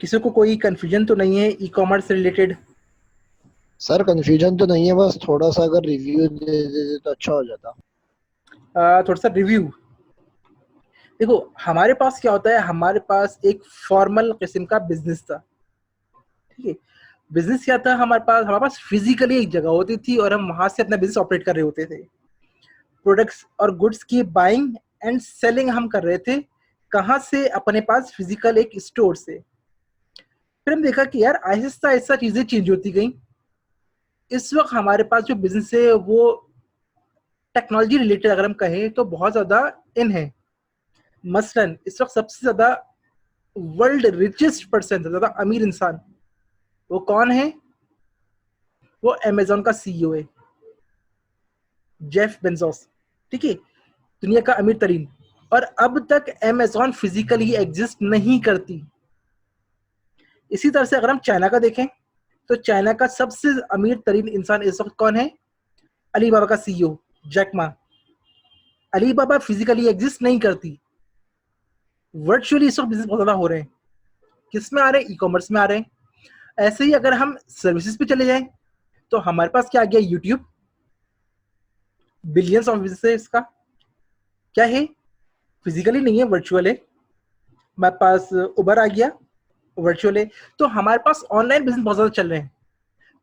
किसी को कोई कंफ्यूजन तो नहीं है ई कॉमर्स से रिलेटेड? सर कंफ्यूजन तो नहीं है, बस थोड़ा सा अगर रिव्यू दे देते तो अच्छा हो जाता। थोड़ा सा रिव्यू। देखो, हमारे पास क्या होता है, हमारे पास एक फॉर्मल किस्म का बिजनेस था। ठीक है, बिजनेस क्या था हमारे पास फिजिकली एक जगह होती थी और हम वहां से अपना बिजनेस ऑपरेट कर रहे होते थे। प्रोडक्ट्स और गुड्स की बाइंग एंड सेलिंग हम कर रहे थे। कहाँ से? अपने पास फिजिकल एक स्टोर से। फिर हम देखा कि यार आहिस्ता आहिस्ता चीजें चेंज होती गई। इस वक्त हमारे पास जो बिजनेस है वो टेक्नोलॉजी रिलेटेड अगर हम कहें तो बहुत ज्यादा इन है। मसलन इस वक्त सबसे ज्यादा वर्ल्ड रिचेस्ट पर्सन, ज्यादा अमीर इंसान, वो कौन है? वो अमेजोन का सीईओ है, जेफ बेजोस। ठीक है, दुनिया का अमीर तरीन। और अब तक अमेजोन फिजिकली एग्जिस्ट नहीं करती। इसी तरह से अगर हम चाइना का देखें तो चाइना का सबसे अमीर तरीन इंसान इस वक्त कौन है? अलीबाबा का CEO Jack Ma. Alibaba physically exist नहीं करती, वर्चुअली इस वक्त बिजनेस बहुत ज्यादा हो रहे हैं। किस में आ रहे हैं? ई कॉमर्स में आ रहे हैं। ऐसे ही अगर हम सर्विसेज पे चले जाएं तो हमारे पास क्या आ गया? यूट्यूब, बिलियंस ऑफ बिजनेस का क्या है? फिजिकली नहीं है, वर्चुअल है। हमारे पास उबर आ गया, वर्चुअल है। तो हमारे पास ऑनलाइन बिजनेस बहुत ज्यादा चल रहे हैं।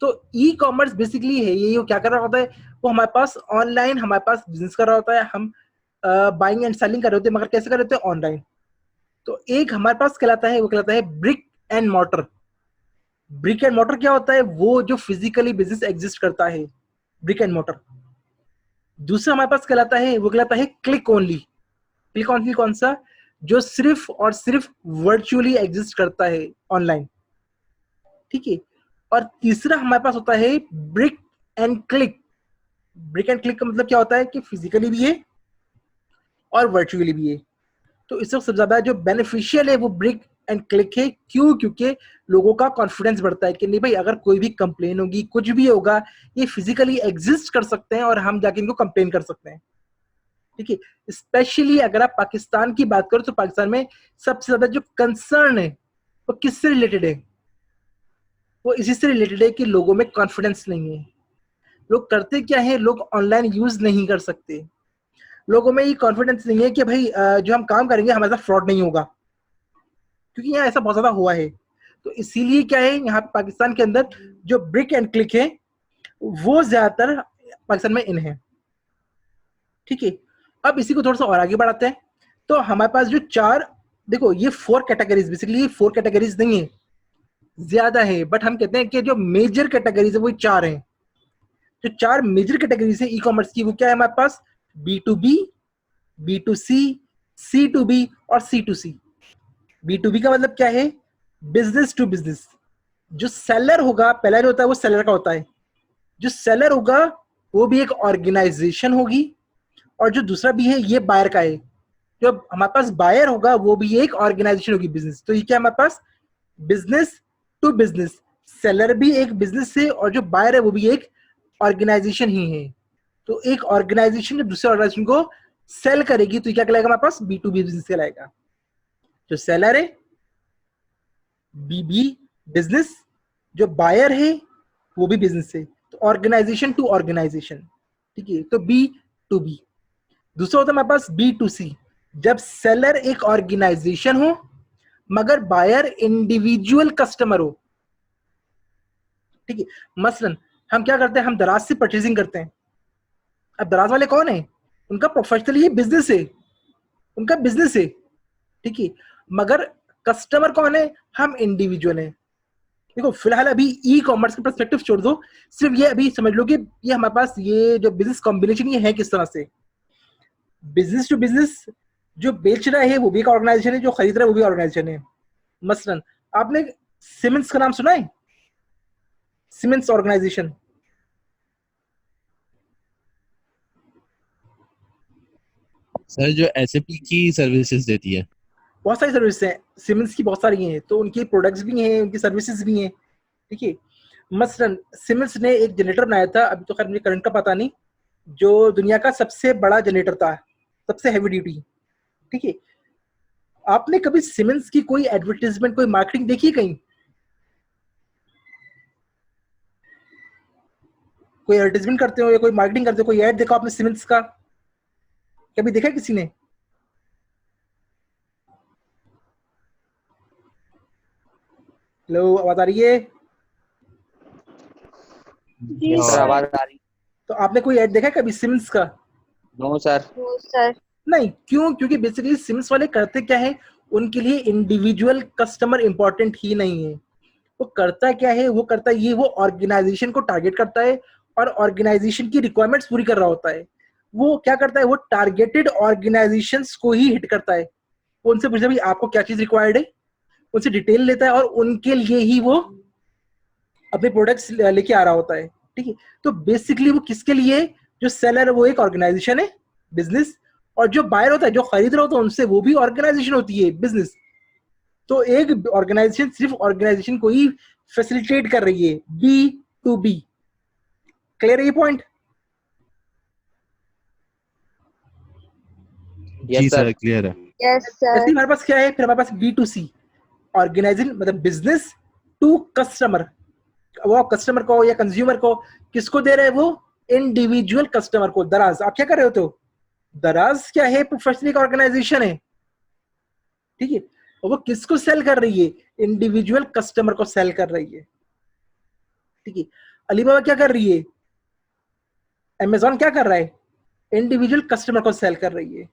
तो ई कॉमर्स बेसिकली है ये, वो क्या कर रहा होता है? वो हमारे पास ऑनलाइन हमारे पास बिजनेस कर रहा होता है। हम बाइंग एंड सेलिंग कर रहे होते हैं, मगर कैसे कर रहे होते हैं? ऑनलाइन। तो एक हमारे पास कहलाता है, वो कहलाता है brick and mortar. Brick and mortar क्या होता है? वो जो फिजिकली बिजनेस एग्जिस्ट करता है, ब्रिक एंड मॉर्टर। दूसरा हमारे पास कहलाता है, वो कहलाता है क्लिक ओनली। क्लिक ओनली कौन सा? जो सिर्फ और सिर्फ वर्चुअली एग्जिस्ट करता है, ऑनलाइन। ठीक है। और तीसरा हमारे पास होता है brick and click. Brick and click का मतलब क्या होता है कि फिजिकली भी है और वर्चुअली भी है। तो इस वक्त सबसे ज्यादा जो बेनिफिशियल है वो ब्रिक एंड क्लिक है। क्यों? क्योंकि लोगों का कॉन्फिडेंस बढ़ता है कि नहीं भाई, अगर कोई भी कंप्लेन होगी, कुछ भी होगा, ये फिजिकली एग्जिस्ट कर सकते हैं और हम जाके इनको कंप्लेन कर सकते हैं। ठीक है। स्पेशली अगर आप पाकिस्तान की बात करो तो पाकिस्तान में सबसे ज्यादा जो कंसर्न है वो किससे रिलेटेड है? वो इसी से रिलेटेड है कि लोगों में कॉन्फिडेंस नहीं है। लोग करते क्या है? लोग ऑनलाइन यूज नहीं कर सकते। लोगों में ये कॉन्फिडेंस नहीं है कि भाई जो हम काम करेंगे हमारे साथ फ्रॉड नहीं होगा, क्योंकि यहाँ ऐसा बहुत ज्यादा हुआ है। तो इसीलिए क्या है, यहाँ पे पाकिस्तान के अंदर जो ब्रिक एंड क्लिक है वो ज्यादातर पाकिस्तान में इन है। ठीक है। अब इसी को थोड़ा सा और आगे बढ़ाते हैं। तो हमारे पास जो चार, देखो ये फोर कैटेगरीज, बेसिकली ये फोर कैटेगरीज नहीं है, ज्यादा है, बट हम कहते हैं कि जो मेजर कैटेगरीज है वो चार हैं। जो चार मेजर कैटेगरीज है ई कॉमर्स की, वो क्या है हमारे पास? B to B, B to C to B और C to C. B to B का मतलब क्या है? Business to business. जो सेलर होगा, पहला जो होता है वो सेलर का होता है। जो सेलर होगा वो भी एक ऑर्गेनाइजेशन होगी, और जो दूसरा भी है ये बायर का है। जो हमारे पास बायर होगा वो भी एक ऑर्गेनाइजेशन होगी, बिजनेस। तो ये क्या हमारे पास? Business to business. सेलर भी एक बिजनेस है और जो बायर है वो भी एक ऑर्गेनाइजेशन ही है। तो एक ऑर्गेनाइजेशन जब दूसरे ऑर्गेनाइजेशन को सेल करेगी तो क्या कहलाएगा हमारे पास? बी टू बी बिजनेस कहलाएगा। जो सेलर है, बी बी बिजनेस। जो बायर है वो भी बिजनेस है। तो ऑर्गेनाइजेशन टू ऑर्गेनाइजेशन। ठीक है, तो बी टू बी। दूसरा होता है हमारे पास बी टू सी। जब सेलर एक ऑर्गेनाइजेशन हो मगर बायर इंडिविजुअल कस्टमर हो। ठीक है। मसलन हम क्या करते हैं? हम दराज से परचेजिंग करते हैं। अब दराज वाले कौन है? उनका प्रोफेशनली ये बिजनेस है, उनका बिजनेस है। ठीक है। मगर कस्टमर कौन है? हम इंडिविजुअल हैं। देखो फिलहाल अभी ई कॉमर्स का पर्सपेक्टिव छोड़ दो, सिर्फ ये अभी समझ लो कि ये हमारे पास ये जो बिजनेस कॉम्बिनेशन ये है किस तरह से। बिजनेस टू बिजनेस, जो बेच रहा है वो भी एक ऑर्गेनाइजेशन है, जो खरीद रहा है वो भी ऑर्गेनाइजेशन है। मसलन आपने सीमेंस का नाम सुना है? Siemens organisation. सर जो एसएपी की सर्विसेज देती है। बहुत सारी सर्विस हैं सीमेंस की, बहुत सारी हैं। तो उनकी प्रोडक्ट्स भी हैं, उनकी सर्विसेज भी हैं। ठीक है। मसलन सीमेंस ने एक जनरेटर बनाया था, अभी तो खैर मुझे करंट का पता नहीं, जो दुनिया का सबसे बड़ा जनरेटर था, सबसे हैवी ड्यूटी। ठीक है। आपने कभी सीमेंस की कोई एडवर्टाइजमेंट, कोई मार्केटिंग देखी कहीं? कोई एडवर्टाइजमेंट करते हो या कोई मार्केटिंग करते हो, कोई ऐड देखा आपने सीमेंस का? कभी देखा किसी ने? हेलो, आवाज आ रही है? जी हाँ। Sir sir. आवाज आ रही? तो आपने कोई ऐड देखा है कभी सीमेंस का? No sir. No sir. नहीं, क्यों? क्योंकि बेसिकली सिम्स वाले करते क्या है, उनके लिए इंडिविजुअल कस्टमर इंपॉर्टेंट ही नहीं है। वो करता क्या है, वो करता ये, वो ऑर्गेनाइजेशन को टारगेट करता है और ऑर्गेनाइजेशन की रिक्वायरमेंट्स पूरी कर रहा होता है। वो क्या करता है, वो टारगेटेड ऑर्गेनाइजेशंस को ही हिट करता है। वो उनसे पूछता है भाई आपको क्या चीज रिक्वायर्ड है, उनसे डिटेल लेता है और उनके लिए ही वो अपने प्रोडक्ट्स लेके आ रहा होता है। ठीक है, तो बेसिकली वो किसके लिए? जो सेलर है वो एक ऑर्गेनाइजेशन है, बिजनेस, और जो बायर होता है, जो खरीद रहा होता है उनसे, वो भी ऑर्गेनाइजेशन होती है, बिजनेस। तो एक ऑर्गेनाइजेशन सिर्फ ऑर्गेनाइजेशन को ही फैसिलिटेट कर रही है, बी टू बी। क्लियर है ये पॉइंट? जी यस सर, सर। क्लियर है। यस ऐसे सर। हमारे पास क्या है, फिर हमारे पास बी टू सी, ऑर्गेनाइजिंग मतलब बिजनेस टू कस्टमर। वो कस्टमर को या कंज्यूमर को किसको दे रहे हैं? वो इंडिविजुअल कस्टमर को। दराज, आप क्या कर रहे होते हो? दराज क्या है? प्रोफेशनल ऑर्गेनाइजेशन है। ठीक है, और वो किसको सेल कर रही है? इंडिविजुअल कस्टमर को सेल कर रही है। ठीक है, अलीबाबा क्या कर रही है? अमेजॉन क्या कर रहा है? इंडिविजुअल कस्टमर को सेल कर रही है।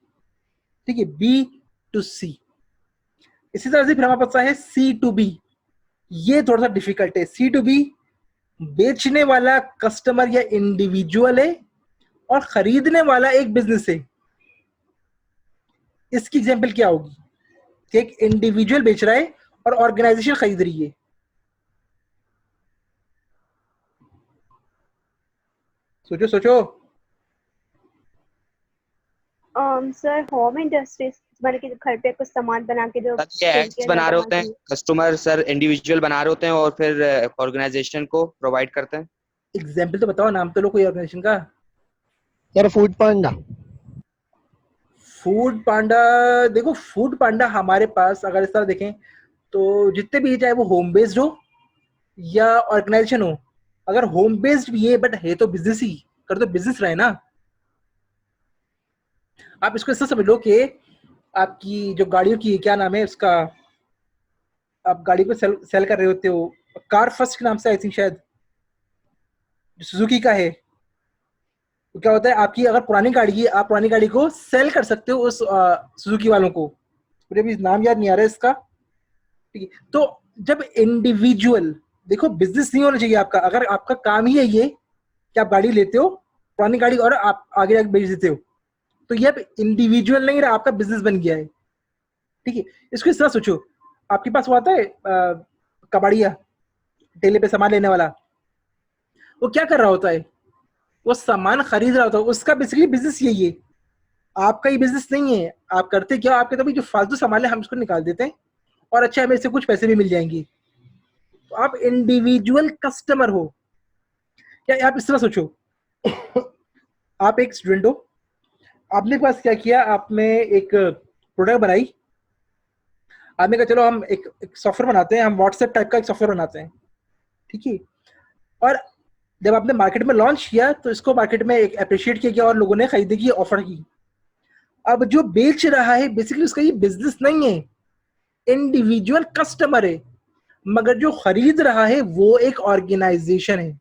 ठीक है, बी टू सी। इसी तरह से फिर हमारे पास है सी टू बी। ये थोड़ा सा डिफिकल्ट है। सी टू बी, बेचने वाला कस्टमर या इंडिविजुअल है और खरीदने वाला एक बिजनेस है। इसकी एग्जांपल क्या होगी कि एक इंडिविजुअल बेच रहा है और ऑर्गेनाइजेशन खरीद रही है। सोचो सोचो। सर होम इंडस्ट्रीज, मतलब कि घर पे कुछ सामान बना के जो सर ये सेल एड्स किया बना जाता रहे है होते हैं, वहाँ कस्टमर सर इंडिविजुअल बना रहे होते हैं और फिर ऑर्गेनाइजेशन को प्रोवाइड करते हैं। एग्जाम्पल तो बताओ, नाम तो लो कोई ऑर्गेनाइजेशन का। यार फूड पांडा। फूड पांडा। देखो, फूड पांडा हमारे पास अगर इस तरह देखें तो जितने भी, चाहे वो होम बेस्ड हो या ऑर्गेनाइजेशन हो, अगर होम बेस्ड भी है बट है तो बिजनेस ही, कर तो बिजनेस रहे ना। आप इसको ऐसा समझ लो कि आपकी जो गाड़ियों की, क्या नाम है उसका, आप गाड़ी को सेल कर रहे होते हो, कार फर्स्ट के नाम से आई थिंक, शायद जो सुजुकी का है। तो क्या होता है, आपकी अगर पुरानी गाड़ी है, आप पुरानी गाड़ी को सेल कर सकते हो उस सुजुकी वालों को। मुझे भी नाम याद नहीं आ रहा है इसका। ठीक है, तो जब इंडिविजुअल, देखो बिजनेस नहीं होना चाहिए आपका, अगर आपका काम ही है ये कि आप गाड़ी लेते हो पुरानी गाड़ी और आप आगे जाके बेच देते हो, तो ये अब इंडिविजुअल नहीं रहा, आपका बिजनेस बन गया है। ठीक है, इसको इस तरह सोचो, आपके पास वो आता है कबाड़िया, ठेले पे सामान लेने वाला। वो क्या कर रहा होता है? वो सामान खरीद रहा होता है, उसका बेसिकली बिजनेस यही है। आपका ही बिजनेस नहीं है। आप करते क्या, आपके तो भी जो फालतू सामान है हम इसको निकाल देते हैं और अच्छा हमें इससे कुछ पैसे भी मिल जाएंगे। तो आप इंडिविजुअल कस्टमर हो। या आप इस तरह सोचो, आप एक स्टूडेंट हो, आपने पास क्या किया, आपने एक प्रोडक्ट बनाई। आपने कहा चलो हम एक सॉफ्टवेयर बनाते हैं, हम व्हाट्सएप टाइप का एक सॉफ्टवेयर बनाते हैं। ठीक है, और जब आपने मार्केट में लॉन्च किया तो इसको मार्केट में एक अप्रिशिएट किया गया और लोगों ने खरीदने की ऑफर की। अब जो बेच रहा है बेसिकली उसका ये बिजनेस नहीं है, इंडिविजुअल कस्टमर है, मगर जो खरीद रहा है वो एक ऑर्गेनाइजेशन है।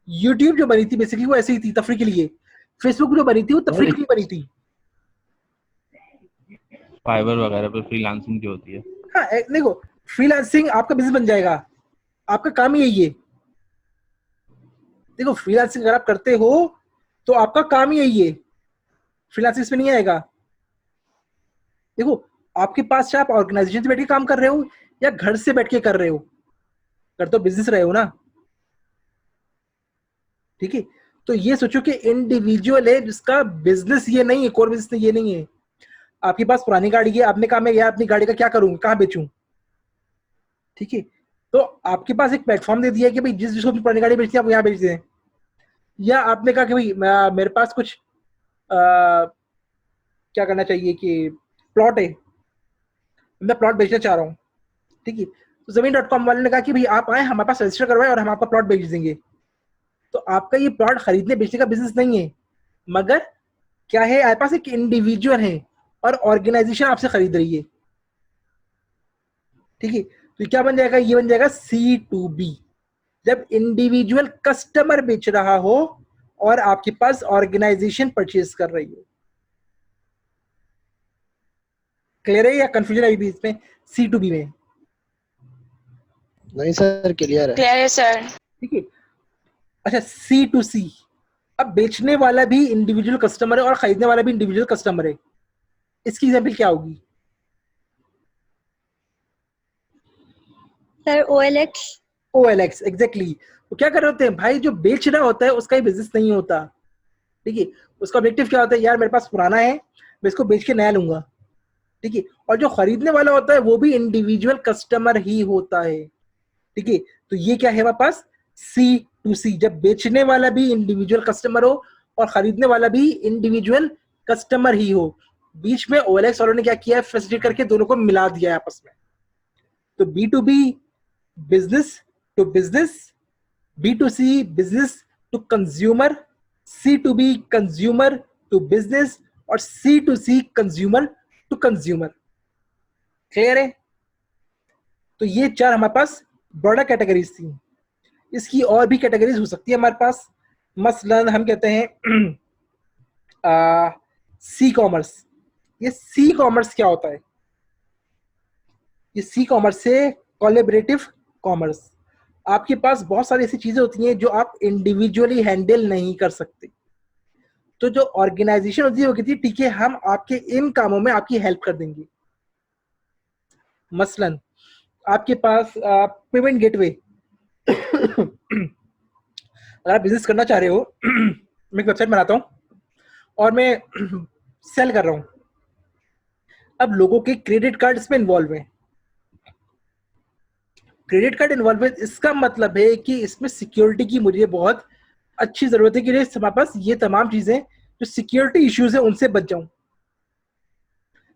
यूट्यूब जो बनी थी बेसिकली वो ऐसी ही थी, तफरी के लिए। फेसबुक जो बनी थी वो तफरी के लिए बनी थी। फाइवर वगैरह पे फ्रीलांसिंग जो होती है। हाँ, देखो, फ्रीलांसिंग आपका बिजनेस बन जाएगा, आपका काम ही यही है। देखो, फ्रीलांसिंग अगर आप करते हो तो आपका काम ही यही है, फ्रीलांसिंग इसमें नहीं आएगा। देखो, आपके पास चाहे आप ऑर्गेनाइजेशन से बैठ के काम कर रहे हो या घर से बैठ के कर रहे हो, कर तो बिजनेस रहे हो ना। ठीक है, तो ये सोचो कि इंडिविजुअल है जिसका बिजनेस ये नहीं है, कोर बिजनेस ये नहीं है। आपके पास पुरानी गाड़ी है, आपने कहा मैं यार अपनी गाड़ी का क्या करूं, कहाँ बेचूं। ठीक है, तो आपके पास एक प्लेटफॉर्म दे दिया है कि भाई जिस जिसको अपनी पुरानी गाड़ी बेचनी है आप यहाँ बेच दें। या आपने कहा कि भाई मेरे पास कुछ क्या करना चाहिए कि प्लॉट है, मैं प्लॉट बेचना चाह रहा हूँ, ठीक है, तो Zameen.com वाले ने कहा कि भाई आप आए, हमारे पास रजिस्टर करवाए और हम आपका प्लॉट बेच देंगे। तो आपका ये प्लॉट खरीदने बेचने का बिजनेस नहीं है, मगर क्या है, आपके पास एक इंडिविजुअल है और ऑर्गेनाइजेशन आपसे खरीद रही है, ठीक है। तो क्या बन जाएगा, ये बन जाएगा C2B, जब इंडिविजुअल कस्टमर बेच रहा हो और आपके पास ऑर्गेनाइजेशन परचेज कर रही हो। क्लियर है या कंफ्यूजन अभी भी इसमें C2B में? नहीं सर, क्लियर है। क्लियर है सर। ठीक है। अच्छा, C2C, अब बेचने वाला भी इंडिविजुअल कस्टमर है और खरीदने वाला भी इंडिविजुअल कस्टमर है। इसकी एग्जांपल क्या होगी? Sir OLX। OLX, exactly. तो क्या कर रहे होते हैं भाई, जो बेच रहा होता है उसका ही बिजनेस नहीं होता, ठीक है। उसका ऑब्जेक्टिव क्या होता है, यार मेरे पास पुराना है, मैं इसको बेच के नया लूंगा, ठीक है। और जो खरीदने वाला होता है वो भी इंडिविजुअल कस्टमर ही होता है, ठीक है। तो ये क्या है हमारे पास, C2C, जब बेचने वाला भी इंडिविजुअल कस्टमर हो और खरीदने वाला भी इंडिविजुअल कस्टमर ही हो। बीच में OLX वालों ने क्या किया है, फैसिलिटेट करके दोनों को मिला दिया है आपस में। तो B2B business to business, B2C business to consumer, C2B consumer to business और C2C consumer to consumer. Clear है? तो ये चार हमारे पास ब्रॉडर कैटेगरीज थी। इसकी और भी कैटेगरीज हो सकती है हमारे पास, मसलन हम कहते हैं सी कॉमर्स। ये सी कॉमर्स क्या होता है? ये सी कॉमर्स से कोलैबोरेटिव कॉमर्स। आपके पास बहुत सारी ऐसी चीजें होती हैं जो आप इंडिविजुअली हैंडल नहीं कर सकते, तो जो ऑर्गेनाइजेशन होती है वो कहती है ठीक है, हम आपके इन कामों में आपकी हेल्प कर देंगे। मसलन आपके पास पेमेंट गेटवे अगर आप बिजनेस करना चाह रहे हो, मैं एक वेबसाइट बनाता हूँ और मैं सेल कर रहा हूँ। अब लोगों के क्रेडिट कार्ड इसमें इन्वॉल्व है। क्रेडिट कार्ड इन्वॉल्व है, इसका मतलब है कि इसमें सिक्योरिटी की मुझे बहुत अच्छी जरूरत है कि हमारे पास ये तमाम चीजें जो सिक्योरिटी इश्यूज है उनसे बच जाऊं।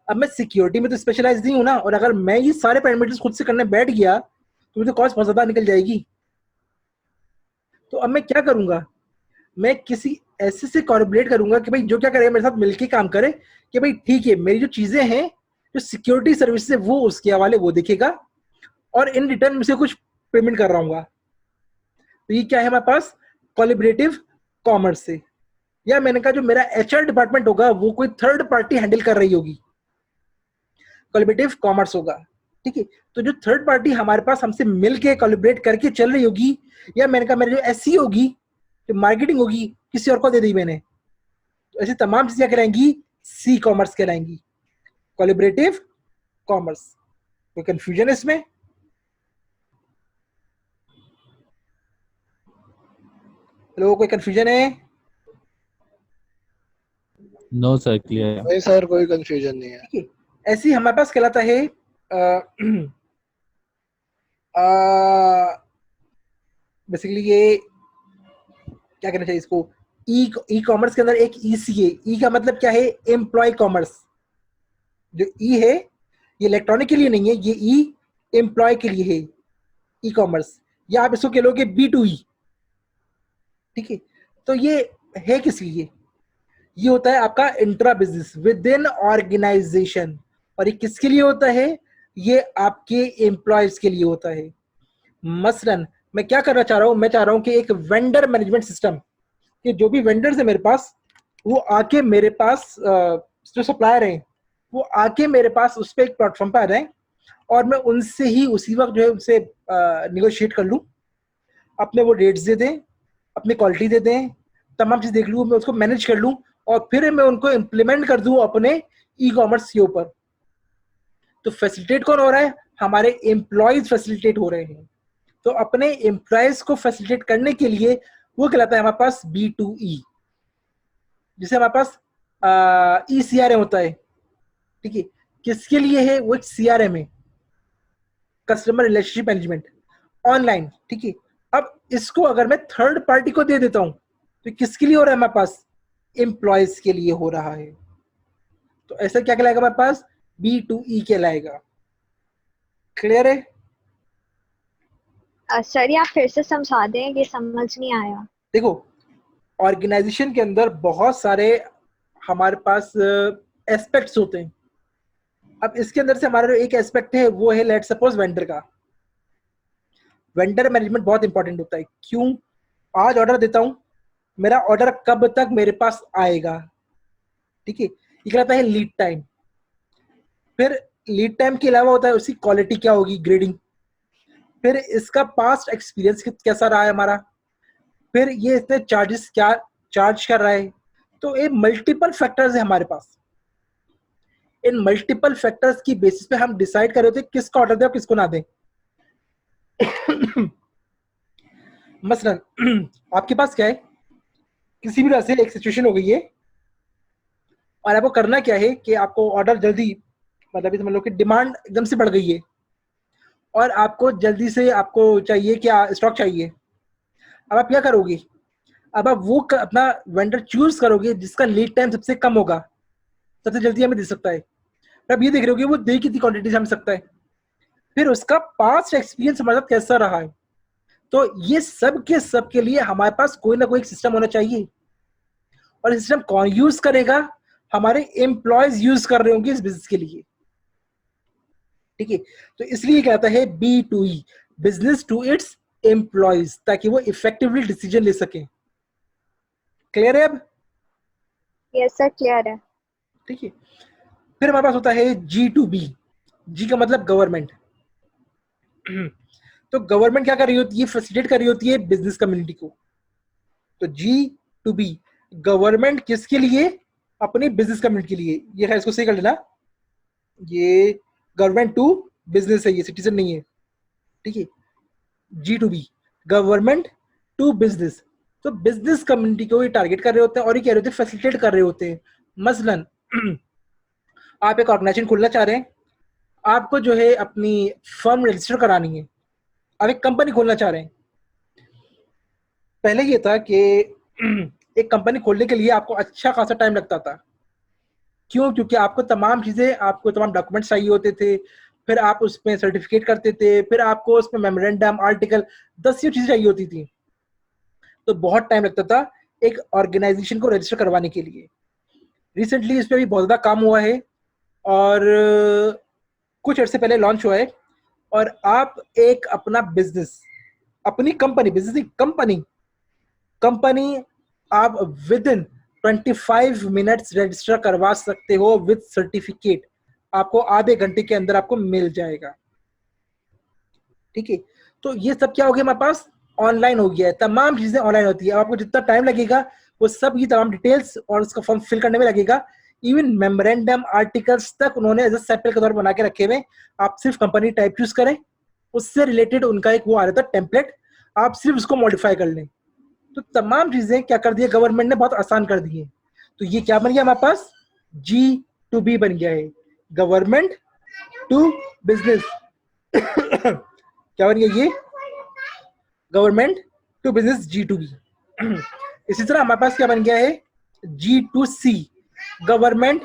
अब मैं सिक्योरिटी में तो स्पेशलाइज नहीं हूं ना, और अगर मैं ये सारे पैरामीटर्स खुद से करने बैठ गया तो मुझे कॉस्ट बहुत ज्यादा निकल जाएगी। तो अब मैं क्या करूंगा, मैं किसी ऐसे से कोलैबोरेट करूंगा कि भाई जो क्या करेगा मेरे साथ मिलके काम करे, कि भाई ठीक है, मेरी जो चीजें हैं, जो सिक्योरिटी सर्विस है वो उसके हवाले वो देखेगा और इन रिटर्न मुझे कुछ पेमेंट कर रहा हूँ। तो ये क्या है हमारे पास, कोलैबोरेटिव कॉमर्स से। या मैंने कहा जो मेरा HR डिपार्टमेंट होगा वो कोई थर्ड पार्टी हैंडल कर रही होगी, कोलैबोरेटिव कॉमर्स होगा, ठीक है। तो जो थर्ड पार्टी हमारे पास हमसे मिलके कोलैबोरेट करके चल रही होगी, या मैंने कहा मेरी जो SE होगी, जो मार्केटिंग होगी, किसी और को दे दी मैंने, तो ऐसी तमाम चीजें कहलाएंगी सी कॉमर्स कहलाएंगी, कोलैबोरेटिव कॉमर्स। कोई कंफ्यूजन है इसमें? हेलो, कोई कंफ्यूजन है? नो सर, क्लियर है। नहीं सर, कोई कंफ्यूजन नहीं है। ठीक है। ऐसी हमारे पास कहलाता है बेसिकली ये क्या कहना चाहिए इसको, ई कॉमर्स के अंदर एक EC है। ई का मतलब क्या है, एम्प्लॉय कॉमर्स। जो ई है ये इलेक्ट्रॉनिक के लिए नहीं है, ये ई एम्प्लॉय के लिए है, ई कॉमर्स। या आप इसको कह लोगे B2E, ठीक है। तो ये है किस लिए, ये होता है आपका intra business within organisation. और ये किसके लिए होता है, ये आपके एम्प्लॉयज के लिए होता है। मसलन मैं क्या करना चाह रहा हूं, मैं चाह रहा हूं कि एक वेंडर मैनेजमेंट सिस्टम, कि जो भी वेंडर्स है मेरे पास, वो आके मेरे पास जो सप्लायर हैं वो आके मेरे पास उस पर एक प्लेटफॉर्म पे आ जाए और मैं उनसे ही उसी वक्त जो है उनसे निगोशिएट कर लूँ, अपने वो रेट्स दे दें, अपनी क्वालिटी दे दें, तमाम चीज़ देख लूँ, मैं उसको मैनेज कर लूँ और फिर मैं उनको इम्प्लीमेंट कर दूँ अपने ई कॉमर्स के ऊपर। तो फैसिलिटेट कौन हो रहा है, हमारे एम्प्लॉयज फैसिलिटेट हो रहे हैं। तो अपने एम्प्लॉयज को फैसिलिटेट करने के लिए वो कहलाता है हमारे पास B2E, जिसे हमारे पास ECRM होता है, ठीक है। किसके लिए है, वो एक CRM है, कस्टमर रिलेशनशिप मैनेजमेंट ऑनलाइन, ठीक है। अब इसको अगर मैं थर्ड पार्टी को दे देता हूं तो किसके लिए हो रहा है हमारे पास, एम्प्लॉयज के लिए हो रहा है। तो ऐसा क्या कहलाएगा हमारे पास, B2E कहलाएगा। क्लियर है? सर ये आप फिर से समझा दें, ये समझ नहीं आया। देखो, ऑर्गेनाइजेशन के अंदर बहुत सारे हमारे पास एस्पेक्ट्स होते हैं। अब इसके अंदर से हमारा जो एक एस्पेक्ट है वो है, लेट सपोज, वेंडर का। वेंडर मैनेजमेंट बहुत इंपॉर्टेंट होता है। क्यों? आज ऑर्डर देता हूं, मेरा ऑर्डर कब तक मेरे पास आएगा, ठीक है, ये कहलाता है लीड टाइम। फिर लीड टाइम के अलावा होता है उसकी क्वालिटी क्या होगी, ग्रेडिंग। फिर इसका पास्ट एक्सपीरियंस कैसा रहा है हमारा। फिर ये इसने चार्जेस क्या चार्ज कर रहा है। तो ये मल्टीपल फैक्टर्स है हमारे पास। इन मल्टीपल फैक्टर्स की बेसिस पे हम डिसाइड कर रहे होते हैं किसको ऑर्डर दें और किसको ना दें। मसलन आपके पास क्या है, किसी भी तरह से एक सिचुएशन हो गई है और आपको करना क्या है कि आपको ऑर्डर जल्दी, मतलब समझ लो कि डिमांड एकदम से बढ़ गई है और आपको जल्दी से आपको चाहिए, क्या स्टॉक चाहिए। अब आप क्या करोगे? अब आप वो अपना वेंडर चूज करोगे जिसका लीड टाइम सबसे कम होगा, सबसे जल्दी हमें दे सकता है। अब ये देख रहे हो वो दे कितनी क्वांटिटी से हमें सकता है, फिर उसका पास्ट एक्सपीरियंस हमारे साथ कैसा रहा है। तो ये सब के लिए हमारे पास कोई ना कोई सिस्टम होना चाहिए। और सिस्टम कौन यूज करेगा? हमारे एम्प्लॉयज यूज कर रहे होंगे इस बिजनेस के लिए, ठीक है। तो इसलिए कहता है B2E, business to it's employees, ताकि वो इफेक्टिवली डिसीजन ले सके। क्लियर है अब? यस सर, क्लियर है। ठीक है। फिर हमारे पास होता है G2B। जी का मतलब गवर्नमेंट। तो गवर्नमेंट क्या कर रही होती है? फैसिलिटेट कर रही होती है बिजनेस कम्युनिटी को। तो G2B, गवर्नमेंट किसके लिए? अपनी बिजनेस कम्युनिटी के लिए। ये है, इसको सही कर लेना, ये गवर्नमेंट टू बिजनेस है, ये सिटीजन नहीं है, ठीक है। G2B, government to business. तो बिजनेस कम्युनिटी को ये टारगेट कर रहे होते हैं और ये कह रहे होते हैं, फैसिलिटेट कर रहे होते हैं। मसलन आप एक ऑर्गेनाइजेशन खोलना चाह रहे हैं, आपको जो है अपनी फर्म रजिस्टर करानी है, आप एक कंपनी खोलना चाह रहे हैं। पहले ये था कि एक कंपनी खोलने के लिए आपको अच्छा खासा टाइम लगता था। क्यों? क्योंकि आपको तमाम चीजें, आपको तमाम डॉक्यूमेंट्स चाहिए होते थे, फिर आप उसमें सर्टिफिकेट करते थे, फिर आपको उसमें मेमोरेंडम, आर्टिकल, 10 ये चीजें चाहिए होती थी। तो बहुत टाइम लगता था एक ऑर्गेनाइजेशन को रजिस्टर करवाने के लिए। रिसेंटली इस पर भी बहुत ज़्यादा काम हुआ है और कुछ अर्से पहले लॉन्च हुआ है। और आप एक अपना बिजनेस, अपनी कंपनी, बिजनेस कंपनी कंपनी आप विद इन 25 मिनट्स रजिस्टर करवा सकते हो विद सर्टिफिकेट। आपको आधे घंटे के अंदर आपको मिल जाएगा, ठीक है। तो ये सब क्या हो गया हमारे पास? ऑनलाइन हो गया है, तमाम चीजें ऑनलाइन होती है। आपको जितना टाइम लगेगा वो सब ये तमाम डिटेल्स और उसका फॉर्म फिल करने में लगेगा। इवन मेमोरेंडम, आर्टिकल्स तक उन्होंने एज सैंपल के तौर पर बना के रखे हुए। आप सिर्फ कंपनी टाइप चूज करें, उससे रिलेटेड उनका एक वो आ रहा था टेम्पलेट, आप सिर्फ उसको मॉडिफाई कर लें। तो तमाम चीजें क्या कर दिया गवर्नमेंट ने, बहुत आसान कर दी है। तो ये क्या बन गया हमारे पास? G2B बन गया है, गवर्नमेंट टू बिजनेस। क्या बन गया ये? Government to business, G2B। इसी तरह हमारे पास क्या बन गया है? G2C, गवर्नमेंट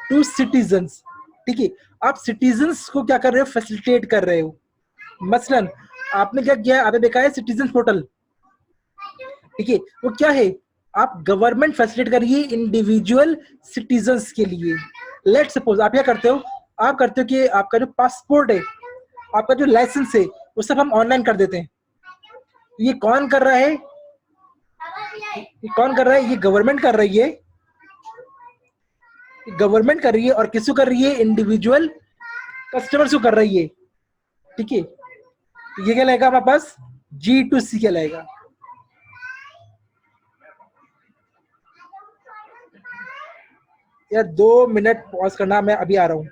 टू सिटीजन्स, ठीक है। आप सिटीजन्स को क्या कर रहे हो? फैसिलिटेट कर रहे हो। मसलन आपने क्या किया? आपने देखा है सिटीजन पोर्टल, ठीक है। वो क्या है? आप गवर्नमेंट फैसिलिटेट करिए इंडिविजुअल सिटीजन्स के लिए। लेट सपोज आप क्या करते हो? आप करते हो कि आपका जो पासपोर्ट है, आपका जो लाइसेंस है, वो सब हम ऑनलाइन कर देते हैं। ये कौन कर रहा है? ये कौन कर रहा है? ये गवर्नमेंट कर रही है। गवर्नमेंट कर रही है और किसको कर रही है? इंडिविजुअल कस्टमर्स को कर रही है, ठीक है। तो ये क्या लगेगा हमारे पास? G2C कहलाएगा। यार 2 मिनट पॉज करना, मैं अभी आ रहा हूँ।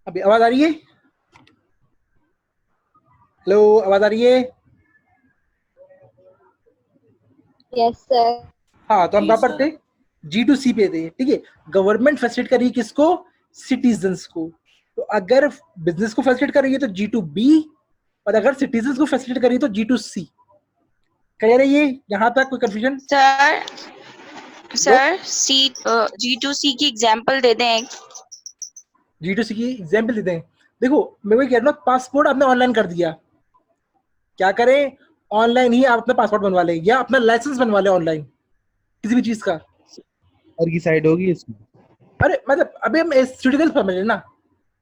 अभी आवाज आ रही है? हेलो, आवाज आ रही है? Yes sir. हाँ, तो हम कहाँ पर थे? G2C पे थे, ठीक है। गवर्नमेंट फैसिलिटेट कर रही है किसको? सिटीजन्स को। तो अगर बिजनेस को फैसिलिटेट कर रही है तो G2B, और अगर सिटीजन्स को फैसिलिटेट कर रही है तो G2C। क्लियर है ये? यहाँ तक कोई कंफ्यूजन? सर लो, सर G2C की एग्जांपल दे दें एक। G2C की एग्जाम्पल देते हैं। देखो, मैं वही कह रहा हूँ, पासपोर्ट आपने ऑनलाइन कर दिया, क्या करें? ऑनलाइन ही आप अपना पासपोर्ट बनवा लें या अपना लाइसेंस बनवा लें ऑनलाइन, किसी भी चीज का। और की साइड होगी इसमें। अरे मतलब अभी हम स्टूडियो समझ रहे हैं ना,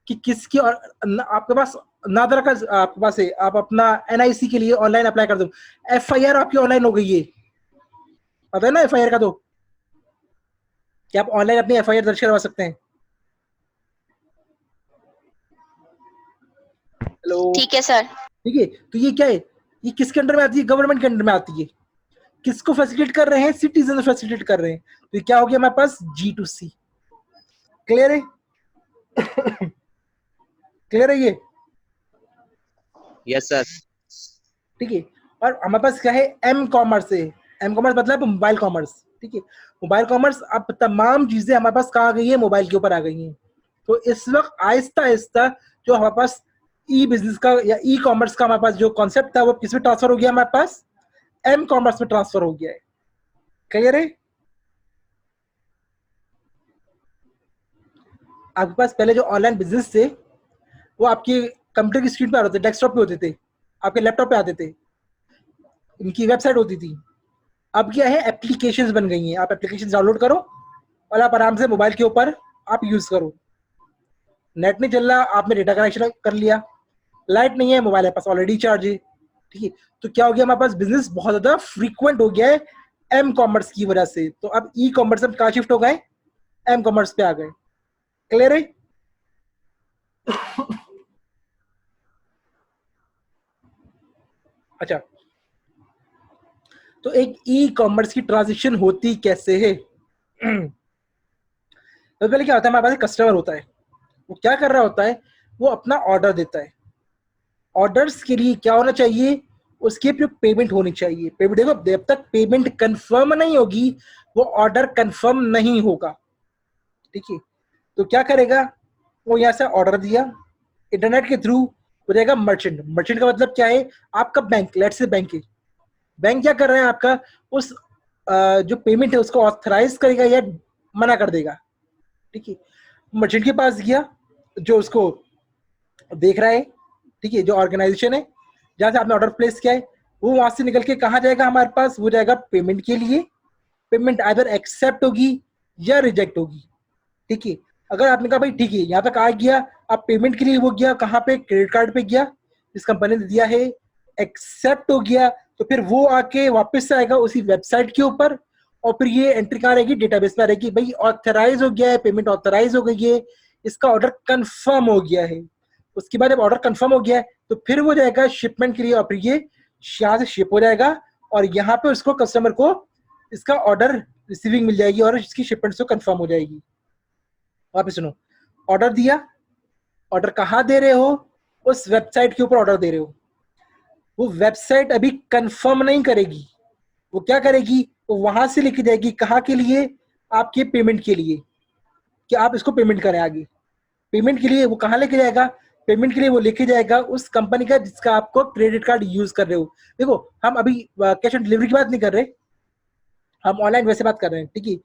कि किसकी और आपके पास नादरा का आपके पास है, आप अपना NIC के लिए ऑनलाइन अप्लाई कर दो, FIR आपकी ऑनलाइन हो गई है, पता है ना FIR का? तो क्या आप ऑनलाइन अपनी FIR दर्ज करवा सकते हैं? हेलो, ठीक है सर। ठीक है। तो ये क्या है? ये किसके अंडर में आती है? गवर्नमेंट के अंडर में आती है। किसको फैसिलिटेट कर रहे हैं? सिटीजन फैसिलिटेट कर रहे हैं। तो क्या हो गया हमारे पास? G2C। क्लियर है? क्लियर है ये? Yes sir. ठीक है। और हमारे पास क्या है? M कॉमर्स है। M कॉमर्स मतलब मोबाइल कॉमर्स, ठीक है। मोबाइल कॉमर्स, अब तमाम चीजें हमारे पास कहाँ आ गई है? मोबाइल के ऊपर आ गई हैं। तो इस वक्त आहिस्ता आहिस्ता जो हमारे पास ई बिजनेस का या ई कॉमर्स का हमारे पास जो कॉन्सेप्ट था वो किस में ट्रांसफर हो गया? हमारे पास M कॉमर्स में ट्रांसफर हो गया है। क्लियर है? आपके पास पहले जो ऑनलाइन बिजनेस थे वो आपके कंप्यूटर की स्क्रीन पे आ रहे थे, डेस्कटॉप पे होते थे, आपके लैपटॉप पे आते थे, इनकी वेबसाइट होती थी। अब क्या है? एप्लीकेशंस बन गई हैं। आप एप्लीकेशन डाउनलोड करो और आप आराम से मोबाइल के ऊपर आप यूज करो। नेट नहीं चल रहा, आपने डेटा कनेक्शन कर लिया, लाइट नहीं है, मोबाइल है पास ऑलरेडी चार्ज है, ठीक है। तो क्या हो गया? हमारे पास बिजनेस बहुत ज्यादा फ्रीक्वेंट हो गया है M कॉमर्स की वजह से। तो अब ई कॉमर्स में कहाँ शिफ्ट हो गए? M कॉमर्स पे आ गए। क्लियर है? अच्छा, तो एक ई कॉमर्स की ट्रांजिशन होती कैसे है? तो पहले क्या होता है? हमारे पास एक कस्टमर होता है, वो क्या कर रहा होता है? वो अपना ऑर्डर देता है। ऑर्डर्स के लिए क्या होना चाहिए? उसके पे पेमेंट होनी चाहिए। पेमेंट, देखो, जब तक पेमेंट कंफर्म नहीं होगी वो ऑर्डर कंफर्म नहीं होगा, ठीक है। तो क्या करेगा? वो यहाँ से ऑर्डर दिया, इंटरनेट के थ्रू हो जाएगा मर्चेंट। मर्चेंट का मतलब क्या है? आपका बैंक, लेट्स से बैंक है, बैंक क्या कर रहा है आपका? उस जो पेमेंट है उसको ऑथराइज करेगा या मना कर देगा, ठीक है। मर्चेंट के पास गया, जो उसको देख रहा है, ठीक है, जो ऑर्गेनाइजेशन है जहाँ से आपने ऑर्डर प्लेस किया है, वो वहां से निकल के कहाँ जाएगा? हमारे पास वो जाएगा पेमेंट के लिए। पेमेंट आइदर एक्सेप्ट होगी या रिजेक्ट होगी, ठीक है। अगर आपने कहा भाई ठीक है यहाँ तक आ गया, आप पेमेंट के लिए वो गया कहाँ पे? क्रेडिट कार्ड पे गया, इस कंपनी ने दिया है, एक्सेप्ट हो गया, तो फिर वो आके वापस से आएगा उसी वेबसाइट के ऊपर, और फिर ये एंट्री कहाँ रहेगी? डेटाबेस में रहेगी, भाई ऑथराइज हो गया है, पेमेंट ऑथराइज हो गई है, इसका ऑर्डर कंफर्म हो गया है। उसके बाद जब ऑर्डर कंफर्म हो गया है तो फिर वो जाएगा शिपमेंट के लिए, और फिर ये यहाँ से शिप हो जाएगा, और यहाँ पे उसको कस्टमर को इसका ऑर्डर रिसीविंग मिल जाएगी और इसकी शिपमेंट से कंफर्म हो जाएगी। वापस सुनो, ऑर्डर दिया, ऑर्डर कहाँ दे रहे हो? उस वेबसाइट के ऊपर ऑर्डर दे रहे हो। वो वेबसाइट अभी कंफर्म नहीं करेगी, वो क्या करेगी? वो वहां से लेके जाएगी कहाँ के लिए? आपके पेमेंट के लिए, कि आप इसको पेमेंट करें आगे। पेमेंट के लिए वो कहाँ लेके जाएगा? पेमेंट के लिए वो लेके जाएगा उस कंपनी का जिसका आपको क्रेडिट कार्ड यूज कर रहे हो। देखो, हम अभी कैश ऑन डिलीवरी की बात नहीं कर रहे, हम ऑनलाइन वैसे बात कर रहे हैं, ठीक है।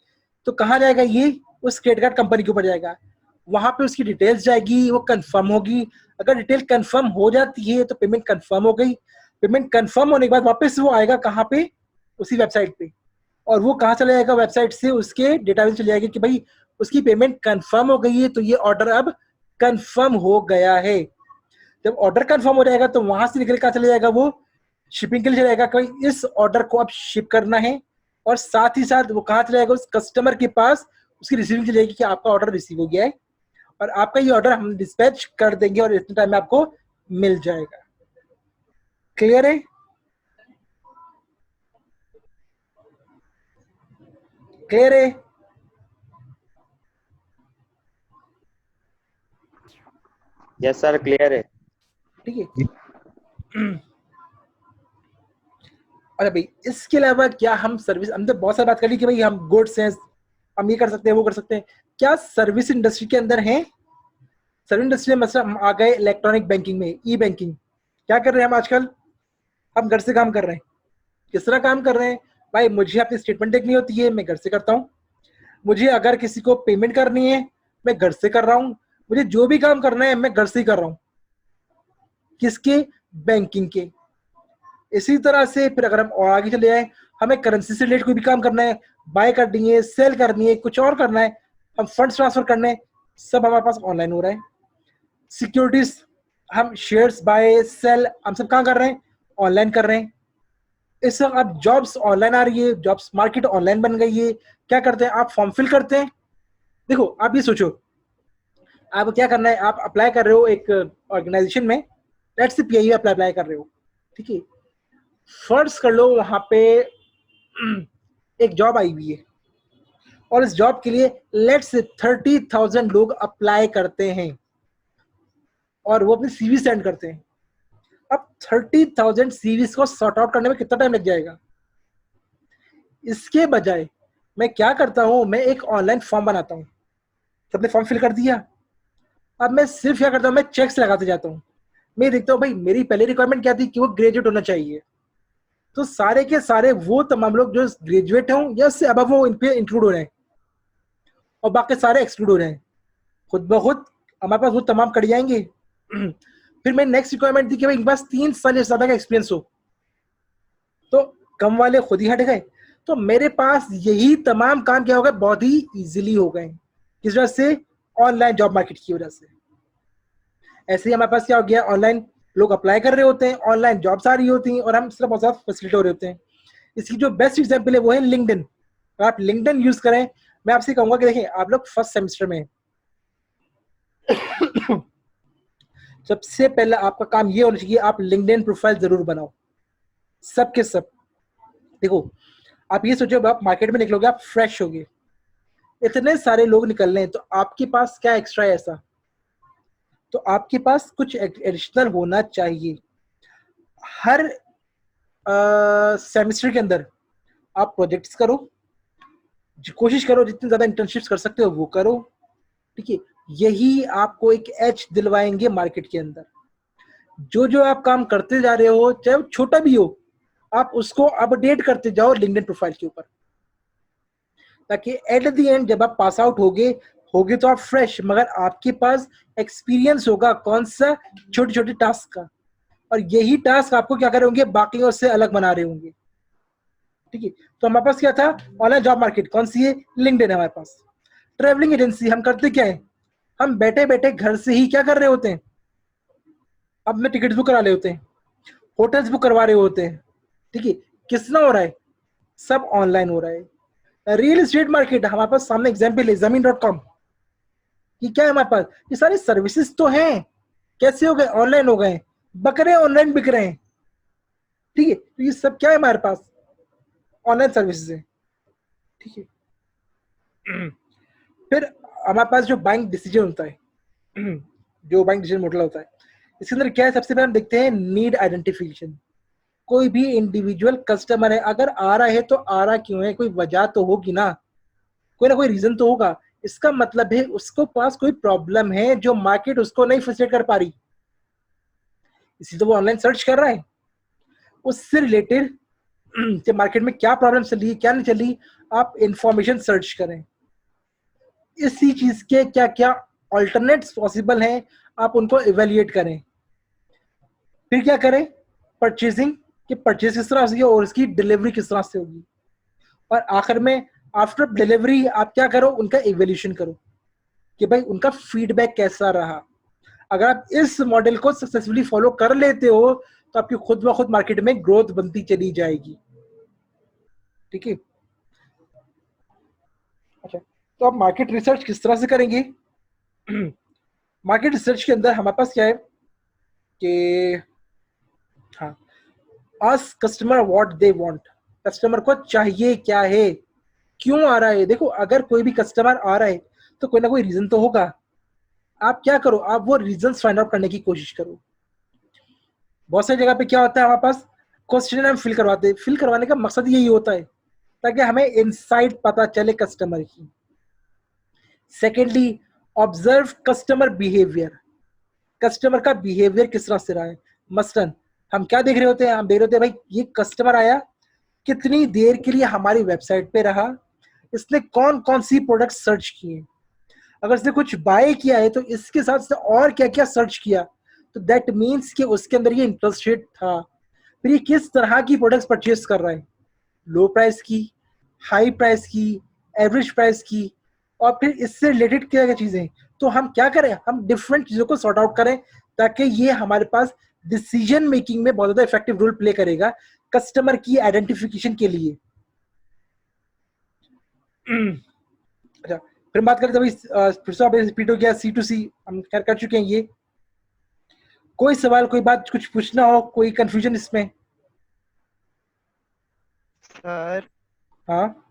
तो कहाँ जाएगा ये? उस क्रेडिट कार्ड कंपनी के ऊपर जाएगा, वहां पे उसकी डिटेल्स जाएगी, वो कंफर्म होगी। अगर डिटेल कंफर्म हो जाती है तो पेमेंट कंफर्म हो गई। पेमेंट कंफर्म होने के बाद वापस वो आएगा कहाँ पे? उसी वेबसाइट पे, और वो कहाँ चला जाएगा? वेबसाइट से उसके डेटाबेस चले जाएगा कि भाई उसकी पेमेंट कंफर्म हो गई है, तो ये ऑर्डर अब कंफर्म हो गया है। जब ऑर्डर कंफर्म हो जाएगा तो वहां से निकल कर चले जाएगा, वो शिपिंग के लिए चलेगा कि इस ऑर्डर को अब शिप करना है, और साथ ही साथ वो कहाँ चले जाएगा? उस कस्टमर के पास उसकी रिसीविंग चली जाएगी कि आपका ऑर्डर रिसीव हो गया है और आपका ये ऑर्डर हम डिस्पैच कर देंगे और इतने टाइम में आपको मिल जाएगा। क्लियर है? क्लियर है? यस सर, क्लियर है। ठीक है। अरे भाई इसके अलावा क्या हम सर्विस, हम तो बहुत सारी बात कर ली कि भाई हम गुड्स हैं, हम ये कर सकते हैं वो कर सकते हैं, क्या सर्विस इंडस्ट्री के अंदर हैं? सर्विस इंडस्ट्री में मतलब हम आ गए इलेक्ट्रॉनिक बैंकिंग में, ई बैंकिंग। क्या कर रहे हैं हम आजकल? हम घर से काम कर रहे हैं। किस तरह काम कर रहे हैं भाई? मुझे अपनी स्टेटमेंट देखनी होती है, मैं घर से करता हूँ। मुझे अगर किसी को पेमेंट करनी है, मैं घर से कर रहा हूँ। मुझे जो भी काम करना है मैं घर से ही कर रहा हूँ। किसके? बैंकिंग के। इसी तरह से फिर अगर हम और आगे चले जाए, हमें करेंसी से रिलेटेड कोई भी काम करना है, बाय करनी है, सेल करनी है, कुछ और करना है, हम फंड्स ट्रांसफर करने हैं, सब हमारे पास ऑनलाइन हो रहा है। सिक्योरिटीज, हम शेयर्स बाय सेल हम सब कहाँ कर रहे हैं? ऑनलाइन कर रहे हैं। इस वक्त अब जॉब्स ऑनलाइन आ रही है, जॉब्स मार्केट ऑनलाइन बन गई है। क्या करते हैं आप? फॉर्म फिल करते हैं। देखो आप ये सोचो, आप क्या करना है, आप अप्लाई कर रहे हो एक ऑर्गेनाइजेशन में, लेट्स से पीआई अप्लाई कर रहे हो, ठीक है। फर्ज कर लो वहां पे एक जॉब आई हुई है और इस जॉब के लिए लेट्स से 30,000 लोग अप्लाई करते हैं और वो अपनी सीवी सेंड करते हैं। अब 30,000 सीवीज को सॉर्ट आउट करने में कितना टाइम लग जाएगा? इसके बजाय मैं क्या करता हूं, मैं एक ऑनलाइन फॉर्म बनाता हूं। सबने फॉर्म फिल कर दिया, अब मैं सिर्फ क्या करता हूं, मैं चेक्स लगाते जाता हूं। मैं देखता हूं भाई मेरी पहली रिक्वायरमेंट क्या थी कि वो ग्रेजुएट होना चाहिए, तो सारे के सारे वो तमाम लोग जो ग्रेजुएट हों या उससे अब वो इन पे इंक्लूड हो रहे हैं और बाकी सारे एक्सक्लूड हो रहे हैं। खुद ब खुद हमारे पास वो तमाम कट जाएंगे। फिर मेरी नेक्स्ट रिक्वायरमेंट थी कि भाई इनके पास 3 साल या ज्यादा का एक्सपीरियंस हो, तो कम वाले खुद ही हट गए। तो मेरे पास यही तमाम काम क्या हो गए, बहुत ही इजीली हो गए। किस वजह से? ऑनलाइन जॉब मार्केट की वजह से। ऐसे ही हमारे पास क्या हो गया, ऑनलाइन लोग अप्लाई कर रहे होते हैं, ऑनलाइन जॉब्स आ रही होती हैं और हम सिर्फ बहुत ज्यादा फैसिलिटी हो रहे होते हैं। इसकी जो बेस्ट एग्जांपल है वो है लिंक्डइन। आप लिंक्डइन यूज करें, मैं आपसे कहूंगा कि देखिए आप लोग फर्स्ट सेमेस्टर में सबसे पहले आपका काम ये होना चाहिए, आप लिंक्डइन प्रोफाइल जरूर बनाओ, सब के सब। देखो आप ये सोचो, आप मार्केट में निकलोगे, आप फ्रेश होगे, इतने सारे लोग निकल रहे हैं, तो आपके पास क्या एक्स्ट्रा है ऐसा? तो आपके पास कुछ एडिशनल होना चाहिए। हर सेमेस्टर के अंदर आप प्रोजेक्ट्स करो, कोशिश करो जितनी ज्यादा इंटर्नशिप्स कर सकते हो वो करो, ठीक है। यही आपको एक एज दिलवाएंगे मार्केट के अंदर। जो जो आप काम करते जा रहे हो, चाहे वो छोटा भी हो, आप उसको अपडेट करते जाओ लिंक्डइन प्रोफाइल के ऊपर, ताकि एट द एंड जब आप पास आउट होगे तो आप फ्रेश, मगर आपके पास एक्सपीरियंस होगा कौन सा, छोटे छोटे टास्क का, और यही टास्क आपको क्या कर रहे होंगे, बाकियों से अलग बना रहे होंगे, ठीक है। तो हमारे पास क्या था, ऑनलाइन जॉब मार्केट कौन सी है? लिंक्डइन है हमारे पास। ट्रेवलिंग एजेंसी, हम करते क्या है, हम बैठे बैठे घर से ही क्या कर रहे होते हैं, अपने टिकट बुक करा रहे होते हैं, होटल्स बुक करवा रहे होते हैं, ठीक है। कितना हो रहा है? सब ऑनलाइन हो रहा है। रियल एस्टेट मार्केट हमारे पास सामने एग्जाम्पल है, जमीन.com। ये क्या है हमारे पास, ये सारी सर्विसेज तो हैं, कैसे हो गए? ऑनलाइन हो गए, बकरे ऑनलाइन बिक रहे हैं, ठीक है। तो ये सब क्या है हमारे पास? ऑनलाइन सर्विसेज है, ठीक है। फिर हमारे पास जो बाइंग डिसीजन होता है, जो बाइंग डिसीजन मॉडल होता है, इसके अंदर क्या है? सबसे पहले हम देखते हैं नीड आइडेंटिफिकेशन। कोई भी इंडिविजुअल कस्टमर है, अगर आ रहा है तो आ रहा क्यों है, कोई वजह तो होगी ना कोई रीजन तो होगा। इसका मतलब है उसको पास कोई प्रॉब्लम है जो मार्केट उसको नहीं फैसिलिटेट कर पा रही, इसी तो वो ऑनलाइन सर्च कर रहा है। उससे रिलेटेड कि मार्केट में क्या प्रॉब्लम चल रही है, क्या नहीं चल रही, आप इंफॉर्मेशन सर्च करें। इसी चीज के क्या क्या ऑल्टरनेट्स पॉसिबल हैं, आप उनको इवेल्युएट करें। फिर क्या करें? परचेजिंग, कि परचेज किस तरह से और उसकी डिलीवरी किस तरह से होगी। और आखिर में आफ्टर डिलीवरी आप क्या करो, उनका इवेल्यूशन करो कि भाई उनका फीडबैक कैसा रहा। अगर आप इस मॉडल को सक्सेसफुली फॉलो कर लेते हो तो आपकी खुद ब खुद मार्केट में ग्रोथ बनती चली जाएगी, ठीक है। अच्छा, तो आप मार्केट रिसर्च किस तरह से करेंगे? मार्केट रिसर्च के अंदर हमारे पास क्या है कि हाँ, ask customer what they want. Customer को चाहिए क्या है, क्यों आ रहा है। देखो अगर कोई भी कस्टमर आ रहा है तो कोई ना कोई रीजन तो होगा। आप क्या करो, आप वो रीजंस फाइंड आउट करने की कोशिश करो। बहुत सारी जगह पे क्या होता है, हमारे पास क्वेश्चन हम फिल करवाते हैं, फिल करवाने का मकसद यही होता है ताकि हमें इनसाइट पता चले कस्टमर की। Secondly, observe customer behaviour, customer का बिहेवियर किस तरह से रहा है। मसलन हम क्या देख रहे होते हैं, हम देख रहे होते हैं भाई ये कस्टमर आया, कितनी देर के लिए हमारी वेबसाइट पे रहा, इसने कौन कौन सी प्रोडक्ट सर्च किए, अगर इसने कुछ बाय किया है तो इसके साथ से और क्या क्या सर्च किया, तो दैट मीन्स कि उसके अंदर ये इंटरेस्टेड था। फिर ये किस तरह की प्रोडक्ट्स परचेज कर रहा है, लो प्राइस की, हाई प्राइस की, एवरेज प्राइस की, और फिर इससे रिलेटेड क्या क्या चीजें। तो हम क्या करें, हम डिफरेंट चीजों को सॉर्ट आउट करें ताकि ये हमारे पास डिसीजन मेकिंग में बहुत ज्यादा इफेक्टिव रोल प्ले करेगा कस्टमर की आइडेंटिफिकेशन के लिए। अच्छा, फिर बात करें तो भाई फिर से वापस रिपीट हो गया, C2C हम खैर कर चुके हैं ये। कोई सवाल, कोई बात, कुछ पूछना हो, कोई कंफ्यूजन इसमें? सर हाँ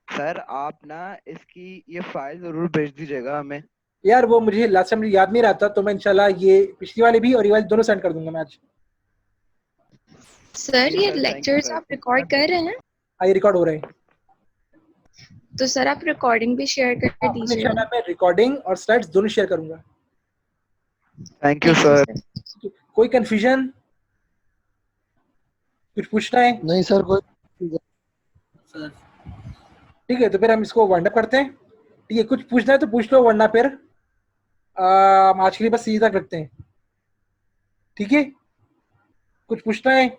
सर आप ना इसकी ये फाइल जरूर भेज दीजिएगा हमें। यार, वो मुझे लास्ट टाइम याद नहीं रहा था, तो मैं इंशाल्लाह ये पिछली वाली भी और ये वाली दोनों सेंड कर दूंगा मैं आज। सर जी ये sir, thank you lectures sir. आप रिकॉर्ड कर रहे हैं? ये रिकॉर्ड हो रहे हैं। तो सर आप रिकॉर्डिंग भी शेयर कर आपको दीजिएगा। इंशाल्लाह मैं रिकॉर्डिंग और स्लाइड्स दोनों शेयर करूंगा। Thank you thank you sir. Sir. कोई कंफ्यूजन, कुछ पूछना है? नहीं सर, कोई ठीक है, तो फिर हम इसको वाइंड अप करते हैं। ठीक है, कुछ पूछना है तो पूछ लो, वरना फिर हम आज के लिए बस यही तक रखते हैं। ठीक है, कुछ पूछना है?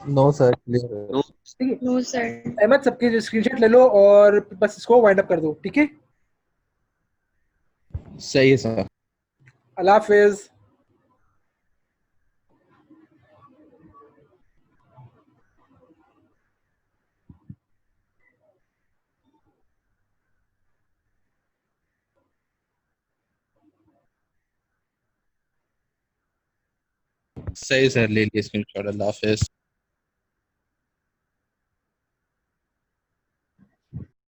नो सर, क्लियर है। नो ठीक है, नो सर। अहमद सबके स्क्रीनशॉट ले लो और बस इसको वाइंड अप कर दो। ठीक है, सही है सर। अल्लाह हाफिज। सही सर, ले लिया स्क्रीनशॉट। अल्लाह हाफिज।